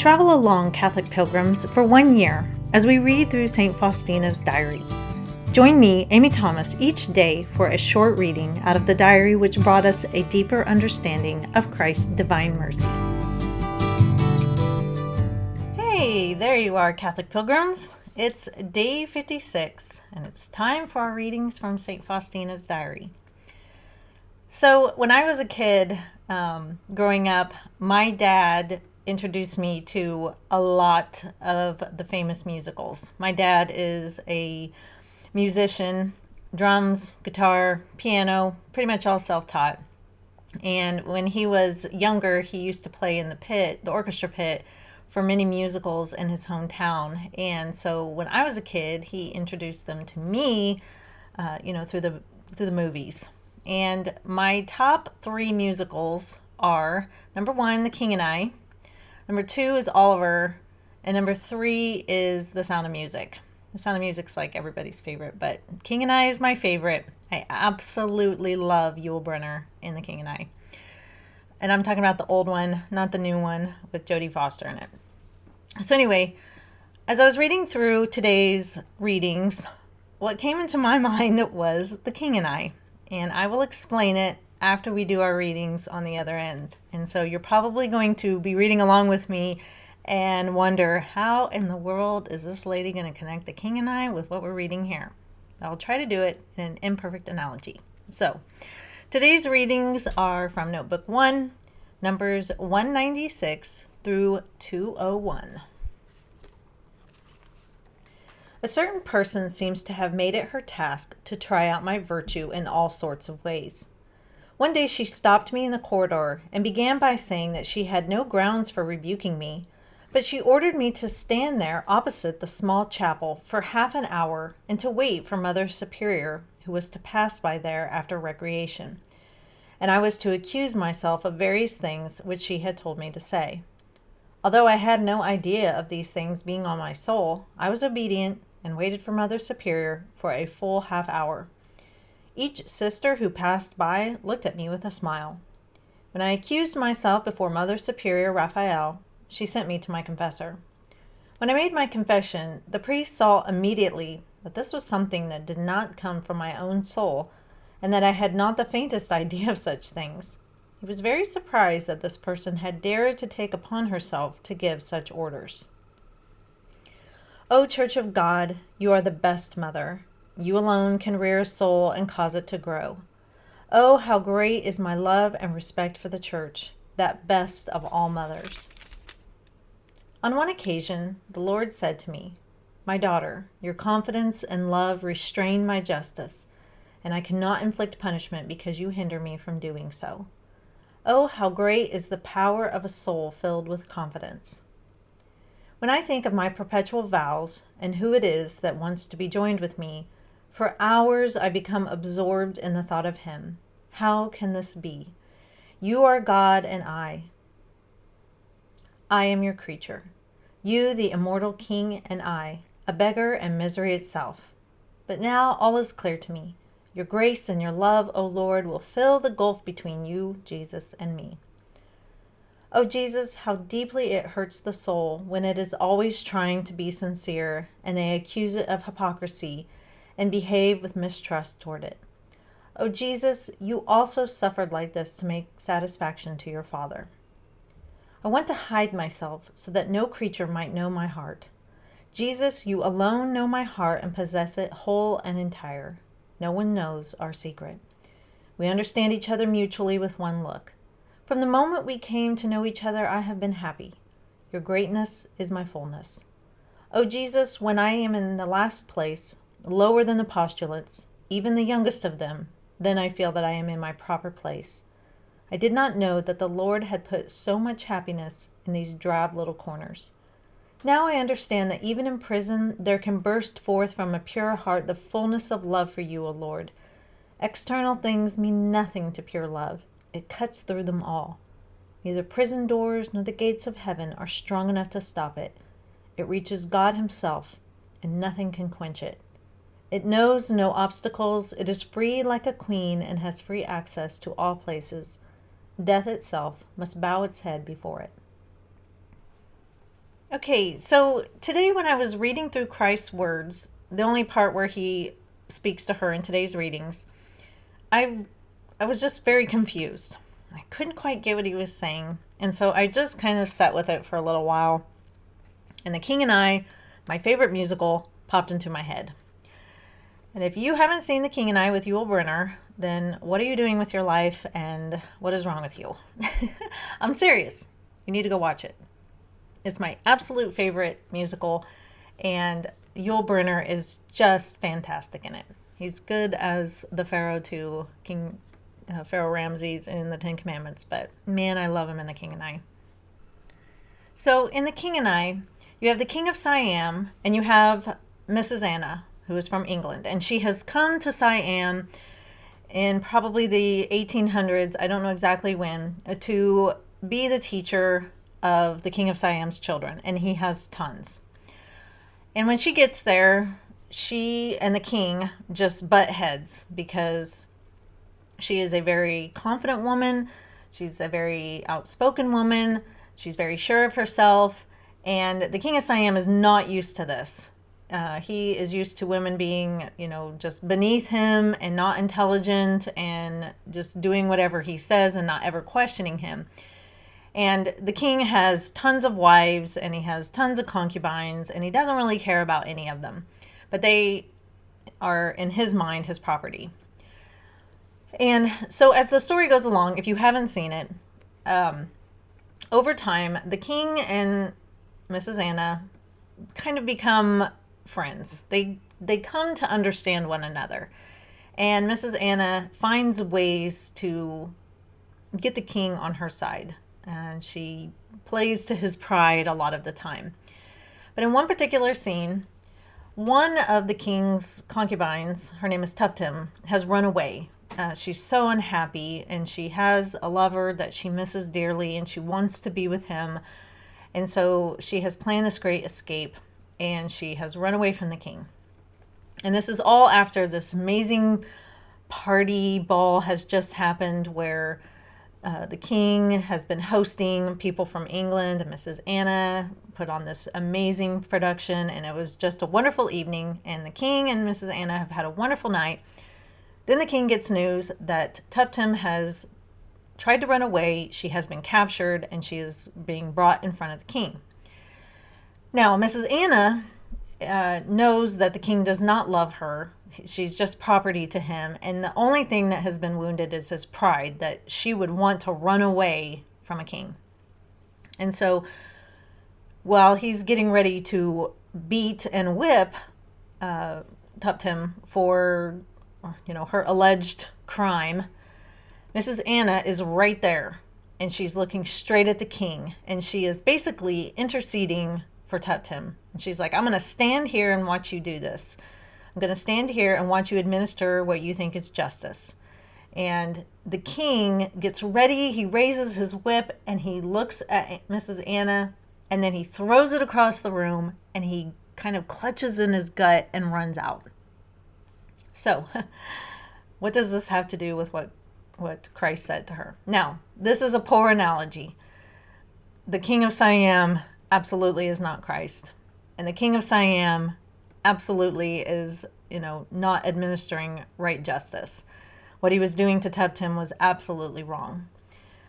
Travel along, Catholic pilgrims, for 1 year as we read through St. Faustina's diary. Join me, Amy Thomas, each day for a short reading out of the diary which brought us a deeper understanding of Christ's divine mercy. Hey, there you are, Catholic pilgrims. It's day 56, and it's time for our readings from St. Faustina's diary. So, when I was a kid, growing up, my dad introduced me to a lot of the famous musicals. My dad is a musician, drums, guitar, piano, pretty much all self-taught. And when he was younger, he used to play in the pit, the orchestra pit, for many musicals in his hometown. And so when I was a kid, he introduced them to me, through the movies. And my top 3 musicals are number 1, The King and I. Number 2 is Oliver, and number 3 is The Sound of Music. The Sound of Music's like everybody's favorite, but King and I is my favorite. I absolutely love Yul Brynner in The King and I. And I'm talking about the old one, not the new one with Jodie Foster in it. So anyway, as I was reading through today's readings, what came into my mind was The King and I will explain it after we do our readings on the other end. And so you're probably going to be reading along with me and wonder, how in the world is this lady going to connect The King and I with what we're reading here? I'll try to do it in an imperfect analogy. So today's readings are from Notebook 1, numbers 196 through 201. A certain person seems to have made it her task to try out my virtue in all sorts of ways. One day she stopped me in the corridor and began by saying that she had no grounds for rebuking me, but she ordered me to stand there opposite the small chapel for half an hour and to wait for Mother Superior, who was to pass by there after recreation. And I was to accuse myself of various things which she had told me to say. Although I had no idea of these things being on my soul, I was obedient and waited for Mother Superior for a full half hour. Each sister who passed by looked at me with a smile. When I accused myself before Mother Superior Raphael, she sent me to my confessor. When I made my confession, the priest saw immediately that this was something that did not come from my own soul, and that I had not the faintest idea of such things. He was very surprised that this person had dared to take upon herself to give such orders. O Church of God, you are the best mother. You alone can rear a soul and cause it to grow. Oh, how great is my love and respect for the Church, that best of all mothers. On one occasion, the Lord said to me, "My daughter, your confidence and love restrain my justice, and I cannot inflict punishment because you hinder me from doing so. Oh, how great is the power of a soul filled with confidence." When I think of my perpetual vows and who it is that wants to be joined with me, for hours I become absorbed in the thought of him. How can this be? You are God and I am your creature. You, the immortal King, and I, a beggar and misery itself. But now all is clear to me. Your grace and your love, O Lord, will fill the gulf between you, Jesus, and me. O Jesus, how deeply it hurts the soul when it is always trying to be sincere and they accuse it of hypocrisy and behave with mistrust toward it. O Jesus, you also suffered like this to make satisfaction to your Father. I want to hide myself so that no creature might know my heart. Jesus, you alone know my heart and possess it whole and entire. No one knows our secret. We understand each other mutually with one look. From the moment we came to know each other, I have been happy. Your greatness is my fullness. O Jesus, when I am in the last place, lower than the postulates, even the youngest of them, then I feel that I am in my proper place. I did not know that the Lord had put so much happiness in these drab little corners. Now I understand that even in prison there can burst forth from a pure heart the fullness of love for you, O Lord. External things mean nothing to pure love. It cuts through them all. Neither prison doors nor the gates of heaven are strong enough to stop it. It reaches God himself, and nothing can quench it. It knows no obstacles. It is free like a queen and has free access to all places. Death itself must bow its head before it. Okay, so today when I was reading through Christ's words, the only part where he speaks to her in today's readings, I I was just very confused. I couldn't quite get what he was saying, and so I just kind of sat with it for a little while. And The King and I, my favorite musical, popped into my head. And if you haven't seen The King and I with Yul Brynner, then what are you doing with your life and what is wrong with you? I'm serious. You need to go watch it. It's my absolute favorite musical, and Yul Brynner is just fantastic in it. He's good as the Pharaoh to King Pharaoh Ramses in the Ten Commandments, but man, I love him in The King and I. So in The King and I, you have the King of Siam and you have Mrs. Anna, who is from England, and she has come to Siam in probably the 1800s, I don't know exactly when, to be the teacher of the King of Siam's children, and he has tons. And when she gets there, she and the king just butt heads because she is a very confident woman. She's a very outspoken woman. She's very sure of herself. And the King of Siam is not used to this. He is used to women being, just beneath him and not intelligent and just doing whatever he says and not ever questioning him. And the king has tons of wives and he has tons of concubines and he doesn't really care about any of them. But they are, in his mind, his property. And so as the story goes along, if you haven't seen it, over time, the king and Mrs. Anna kind of become friends. They come to understand one another. And Mrs. Anna finds ways to get the king on her side. And she plays to his pride a lot of the time. But in one particular scene, one of the king's concubines, her name is Tuptim, has run away. She's so unhappy, and she has a lover that she misses dearly, and she wants to be with him. And so she has planned this great escape, and she has run away from the king. And this is all after this amazing party ball has just happened where the king has been hosting people from England, and Mrs. Anna put on this amazing production, and it was just a wonderful evening. And the king and Mrs. Anna have had a wonderful night. Then the king gets news that Tuptim has tried to run away. She has been captured, and she is being brought in front of the king. Now, Mrs. Anna knows that the king does not love her. She's just property to him. And the only thing that has been wounded is his pride, that she would want to run away from a king. And so while he's getting ready to beat and whip Tuptim for, her alleged crime, Mrs. Anna is right there. And she's looking straight at the king. And she is basically interceding for Tuptim. And she's like, I'm going to stand here and watch you do this. I'm going to stand here and watch you administer what you think is justice. And the king gets ready. He raises his whip and he looks at Mrs. Anna, and then he throws it across the room and he kind of clutches in his gut and runs out. So what does this have to do with what Christ said to her? Now, this is a poor analogy. The King of Siam absolutely is not Christ. And the King of Siam absolutely is, not administering right justice. What he was doing to Tuptim was absolutely wrong.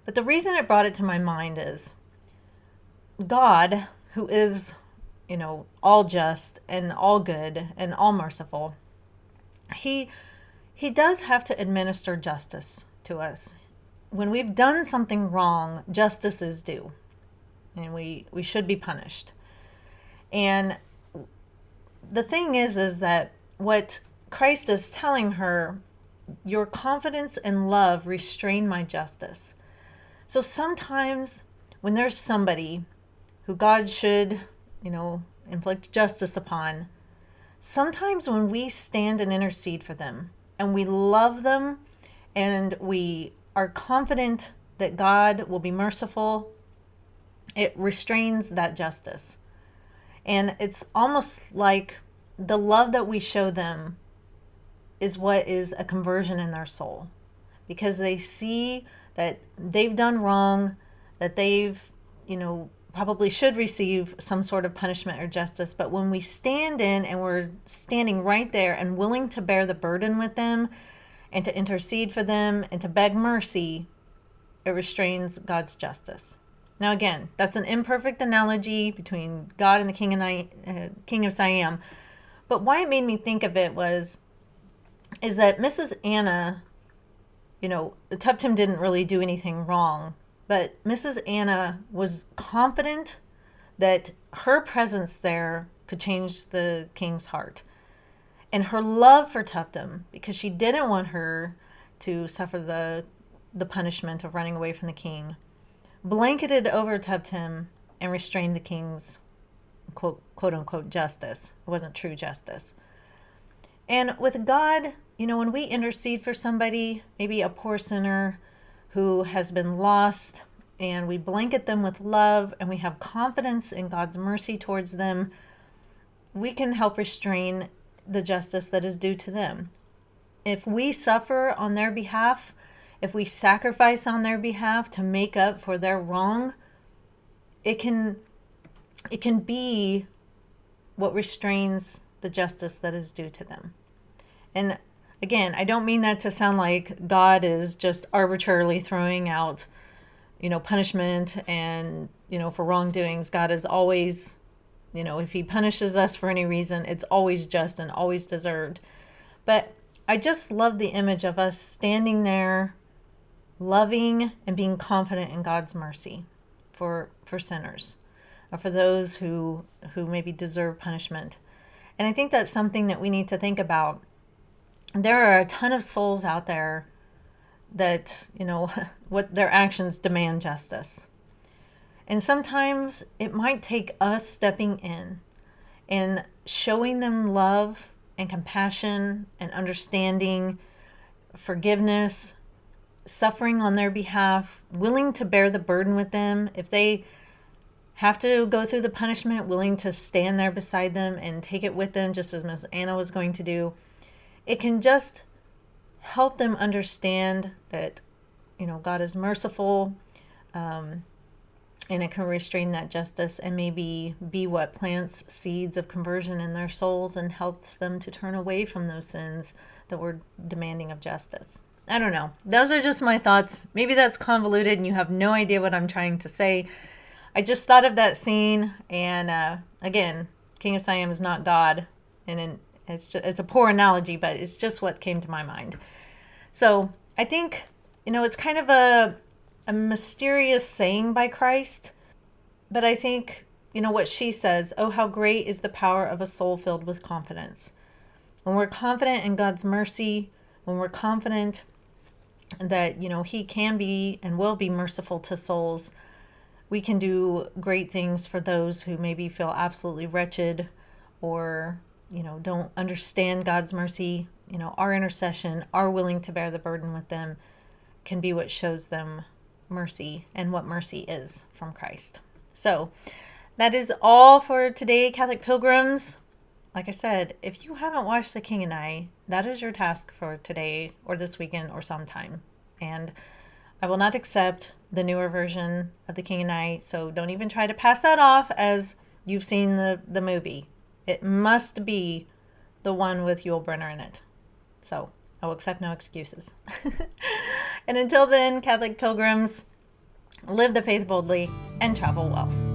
But the reason it brought it to my mind is God, who is, all just and all good and all merciful, he does have to administer justice to us. When we've done something wrong, justice is due. And we should be punished. And the thing is that what Christ is telling her, your confidence and love restrain my justice. So sometimes when there's somebody who God should, inflict justice upon, sometimes when we stand and intercede for them and we love them and we are confident that God will be merciful, it restrains that justice. And it's almost like the love that we show them is what is a conversion in their soul, because they see that they've done wrong, that they've, probably should receive some sort of punishment or justice, but when we stand in and we're standing right there and willing to bear the burden with them and to intercede for them and to beg mercy, it restrains God's justice. Now again, that's an imperfect analogy between God and the King of Siam, but why it made me think of it is that Mrs. Anna, Tuptim didn't really do anything wrong, but Mrs. Anna was confident that her presence there could change the king's heart. And her love for Tuptim, because she didn't want her to suffer the punishment of running away from the king, blanketed over Tuptim and restrained the king's quote unquote justice. It wasn't true justice. And with God, when we intercede for somebody, maybe a poor sinner who has been lost, and we blanket them with love and we have confidence in God's mercy towards them, we can help restrain the justice that is due to them. If we suffer on their behalf, if we sacrifice on their behalf to make up for their wrong, it can be what restrains the justice that is due to them. And again, I don't mean that to sound like God is just arbitrarily throwing out, punishment and, for wrongdoings. God is always, if he punishes us for any reason, it's always just and always deserved. But I just love the image of us standing there, loving and being confident in God's mercy for sinners, or for those who maybe deserve punishment. And I think that's something that we need to think about. There are a ton of souls out there that, what their actions demand justice. And sometimes it might take us stepping in and showing them love and compassion and understanding, forgiveness, suffering on their behalf, willing to bear the burden with them. If they have to go through the punishment, willing to stand there beside them and take it with them, just as Miss Anna was going to do. It can just help them understand that, God is merciful, and it can restrain that justice and maybe be what plants seeds of conversion in their souls and helps them to turn away from those sins that we're demanding of justice. I don't know. Those are just my thoughts. Maybe that's convoluted and you have no idea what I'm trying to say. I just thought of that scene, and again, King of Siam is not God, and it's a poor analogy, but it's just what came to my mind. So I think, it's kind of a mysterious saying by Christ, but I think, what she says, oh, how great is the power of a soul filled with confidence. When we're confident in God's mercy, when we're confident that, he can be and will be merciful to souls, we can do great things for those who maybe feel absolutely wretched or, don't understand God's mercy. Our intercession, our willing to bear the burden with them can be what shows them mercy and what mercy is from Christ. So that is all for today, Catholic Pilgrims. Like I said, if you haven't watched The King and I, that is your task for today or this weekend or sometime. And I will not accept the newer version of The King and I, so don't even try to pass that off as you've seen the movie. It must be the one with Yul Brynner in it. So I will accept no excuses. And until then, Catholic Pilgrims, live the faith boldly and travel well.